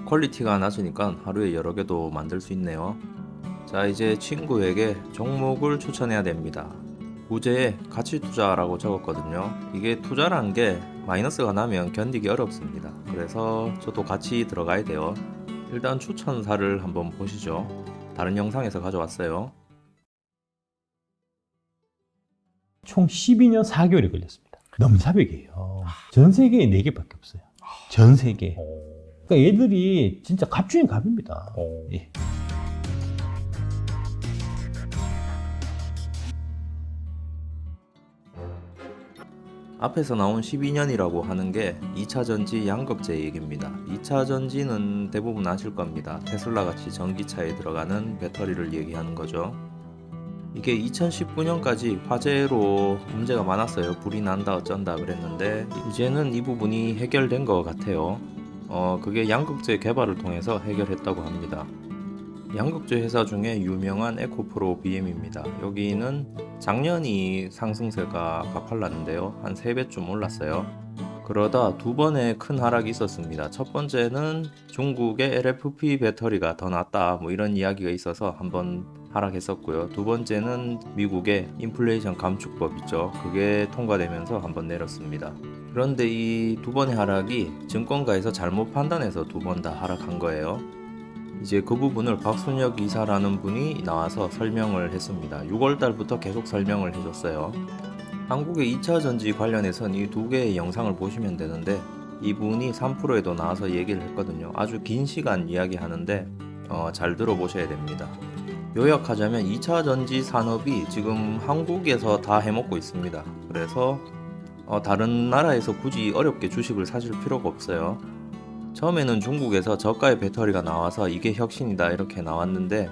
퀄리티가 낮으니까 하루에 여러 개도 만들 수 있네요. 자, 이제 친구에게 종목을 추천해야 됩니다. 구제에 가치 투자라고 적었거든요. 이게 투자란 게 마이너스가 나면 견디기 어렵습니다. 그래서 저도 같이 들어가야 돼요. 일단 추천사를 한번 보시죠. 다른 영상에서 가져왔어요. 총 12년 4개월이 걸렸습니다. 넘사벽이에요. 전 세계에 4개밖에 없어요. 전 세계. 그러니까 얘들이 진짜 갑 중에 갑입니다. 예. 앞에서 나온 12년이라고 하는 게 2차 전지 양극재 얘기입니다. 2차 전지는 대부분 아실 겁니다. 테슬라 같이 전기차에 들어가는 배터리를 얘기하는 거죠. 이게 2019년까지 화재로 문제가 많았어요. 불이 난다 어쩐다 그랬는데 이제는 이 부분이 해결된 것 같아요. 그게 양극재 개발을 통해서 해결했다고 합니다. 양극재 회사 중에 유명한 에코프로 BM입니다. 여기는 작년이 상승세가 가팔랐는데요. 한 3배쯤 올랐어요. 그러다 두 번의 큰 하락이 있었습니다. 첫 번째는 중국의 LFP 배터리가 더 낫다 뭐 이런 이야기가 있어서 한번 하락했었고요. 두 번째는 미국의 인플레이션 감축법 있죠. 그게 통과되면서 한번 내렸습니다. 그런데 이 두 번의 하락이 증권가에서 잘못 판단해서 두 번 다 하락한 거예요. 이제 그 부분을 박순혁 이사라는 분이 나와서 설명을 했습니다. 6월 달부터 계속 설명을 해줬어요. 한국의 2차 전지 관련해선 이 두 개의 영상을 보시면 되는데 이분이 3프로에도 나와서 얘기를 했거든요. 아주 긴 시간 이야기하는데 잘 들어보셔야 됩니다. 요약하자면 2차 전지 산업이 지금 한국에서 다 해먹고 있습니다. 그래서 다른 나라에서 굳이 어렵게 주식을 사실 필요가 없어요. 처음에는 중국에서 저가의 배터리가 나와서 이게 혁신이다 이렇게 나왔는데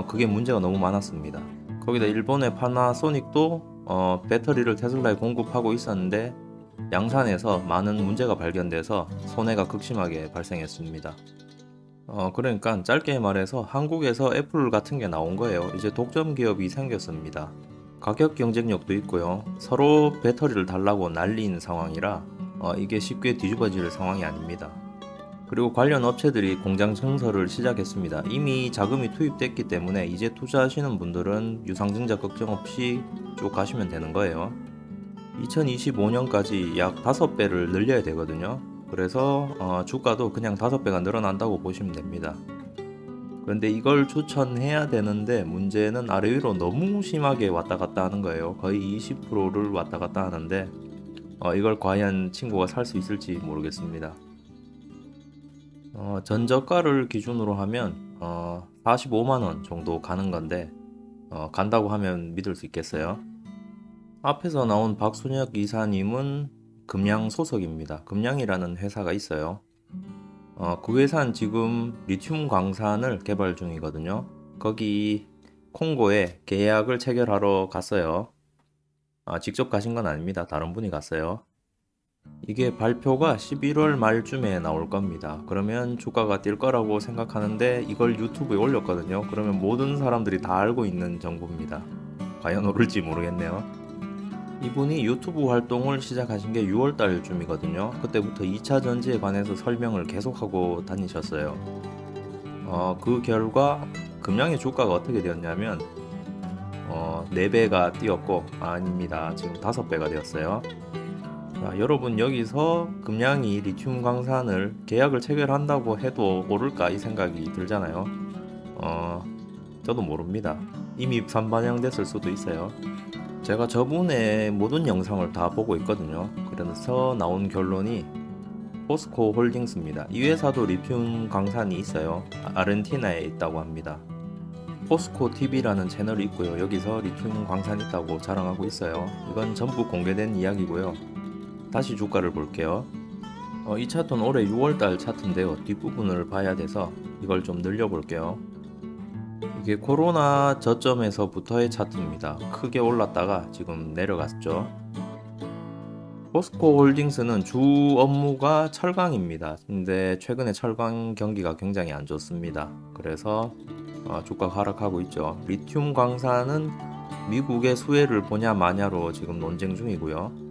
그게 문제가 너무 많았습니다. 거기다 일본의 파나소닉도 배터리를 테슬라에 공급하고 있었는데 양산에서 많은 문제가 발견돼서 손해가 극심하게 발생했습니다. 그러니까 짧게 말해서 한국에서 애플 같은 게 나온 거예요. 이제 독점 기업이 생겼습니다. 가격 경쟁력도 있고요. 서로 배터리를 달라고 난리인 상황이라 이게 쉽게 뒤집어질 상황이 아닙니다. 그리고 관련 업체들이 공장 증설을 시작했습니다. 이미 자금이 투입됐기 때문에 이제 투자하시는 분들은 유상증자 걱정 없이 쭉 가시면 되는 거예요. 2025년까지 약 5배를 늘려야 되거든요. 그래서 주가도 그냥 5배가 늘어난다고 보시면 됩니다. 그런데 이걸 추천해야 되는데 문제는 아래 위로 너무 심하게 왔다 갔다 하는 거예요. 거의 20%를 왔다 갔다 하는데 이걸 과연 친구가 살 수 있을지 모르겠습니다. 전저가를 기준으로 하면 45만원 정도 가는 건데 간다고 하면 믿을 수 있겠어요? 앞에서 나온 박순혁 이사님은 금양 소속입니다. 금양이라는 회사가 있어요. 그 회사는 지금 리튬 광산을 개발 중이거든요. 거기 콩고에 계약을 체결하러 갔어요. 직접 가신 건 아닙니다. 다른 분이 갔어요. 이게 발표가 11월 말쯤에 나올 겁니다. 그러면 주가가 뛸 거라고 생각하는데 이걸 유튜브에 올렸거든요. 그러면 모든 사람들이 다 알고 있는 정보입니다. 과연 오를지 모르겠네요. 이분이 유튜브 활동을 시작하신 게 6월 달쯤이거든요. 그때부터 2차 전지에 관해서 설명을 계속하고 다니셨어요. 그 결과 금양의 주가가 어떻게 되었냐면 4배가 뛰었고 아닙니다. 지금 5배가 되었어요. 자, 여러분 여기서 금양이 리튬 광산을 계약을 체결한다고 해도 오를까 이 생각이 들잖아요. 저도 모릅니다. 이미 선반영됐을 수도 있어요. 제가 저분의 모든 영상을 다 보고 있거든요. 그래서 나온 결론이 포스코 홀딩스입니다. 이 회사도 리튬 광산이 있어요. 아르헨티나에 있다고 합니다. 포스코 TV라는 채널이 있고요. 여기서 리튬 광산 있다고 자랑하고 있어요. 이건 전부 공개된 이야기고요. 다시 주가를 볼게요. 이 차트는 올해 6월달 차트인데요. 뒷부분을 봐야 돼서 이걸 좀 늘려볼게요. 이게 코로나 저점에서부터의 차트입니다. 크게 올랐다가 지금 내려갔죠. 포스코 홀딩스는 주 업무가 철강입니다. 근데 최근에 철강 경기가 굉장히 안 좋습니다. 그래서 주가가 하락하고 있죠. 리튬 광산은 미국의 수혜를 보냐 마냐로 지금 논쟁 중이고요.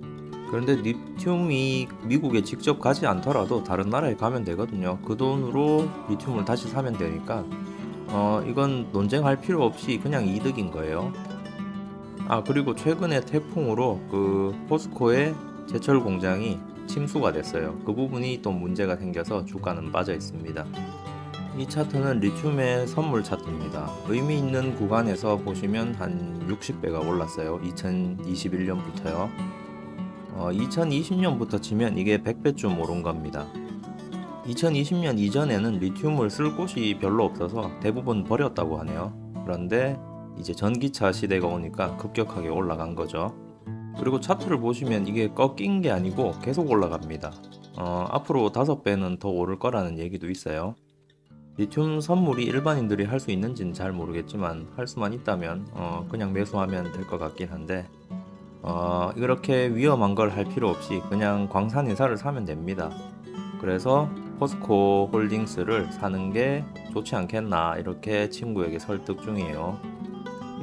그런데 리튬이 미국에 직접 가지 않더라도 다른 나라에 가면 되거든요. 그 돈으로 리튬을 다시 사면 되니까 이건 논쟁할 필요 없이 그냥 이득인 거예요. 그리고 최근에 태풍으로 그 포스코의 제철 공장이 침수가 됐어요. 그 부분이 또 문제가 생겨서 주가는 빠져 있습니다. 이 차트는 리튬의 선물 차트입니다. 의미 있는 구간에서 보시면 한 60배가 올랐어요. 2021년부터요. 2020년부터 치면 이게 100배쯤 오른 겁니다. 2020년 이전에는 리튬을 쓸 곳이 별로 없어서 대부분 버렸다고 하네요. 그런데 이제 전기차 시대가 오니까 급격하게 올라간 거죠. 그리고 차트를 보시면 이게 꺾인 게 아니고 계속 올라갑니다. 앞으로 5배는 더 오를 거라는 얘기도 있어요. 리튬 선물이 일반인들이 할 수 있는지는 잘 모르겠지만 할 수만 있다면 그냥 매수하면 될 것 같긴 한데 이렇게 위험한 걸 할 필요 없이 그냥 광산회사를 사면 됩니다. 그래서 포스코 홀딩스를 사는 게 좋지 않겠나 이렇게 친구에게 설득 중이에요.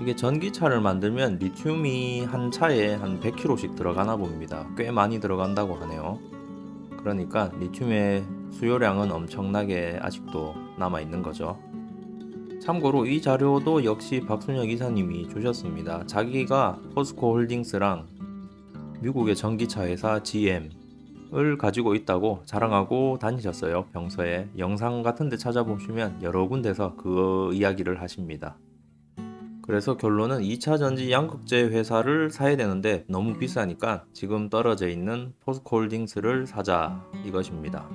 이게 전기차를 만들면 리튬이 한 차에 한 100kg씩 들어가나 봅니다. 꽤 많이 들어간다고 하네요. 그러니까 리튬의 수요량은 엄청나게 아직도 남아 있는 거죠. 참고로 이 자료도 역시 박순혁 이사님이 주셨습니다. 자기가 포스코 홀딩스랑 미국의 전기차 회사 GM을 가지고 있다고 자랑하고 다니셨어요. 평소에 영상 같은 데 찾아보시면 여러 군데서 그 이야기를 하십니다. 그래서 결론은 2차 전지 양극재 회사를 사야 되는데 너무 비싸니까 지금 떨어져 있는 포스코 홀딩스를 사자 이것입니다.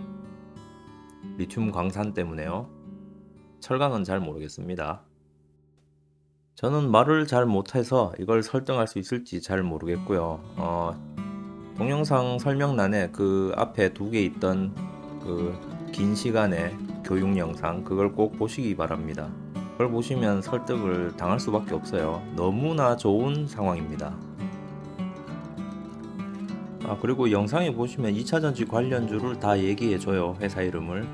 리튬 광산 때문에요. 철강은 잘 모르겠습니다. 저는 말을 잘 못해서 이걸 설득할 수 있을지 잘 모르겠고요. 동영상 설명란에 그 앞에 2개 있던 그 긴 시간의 교육 영상 그걸 꼭 보시기 바랍니다. 그걸 보시면 설득을 당할 수밖에 없어요. 너무나 좋은 상황입니다. 그리고 영상에 보시면 2차전지 관련주를 다 얘기해줘요. 회사 이름을.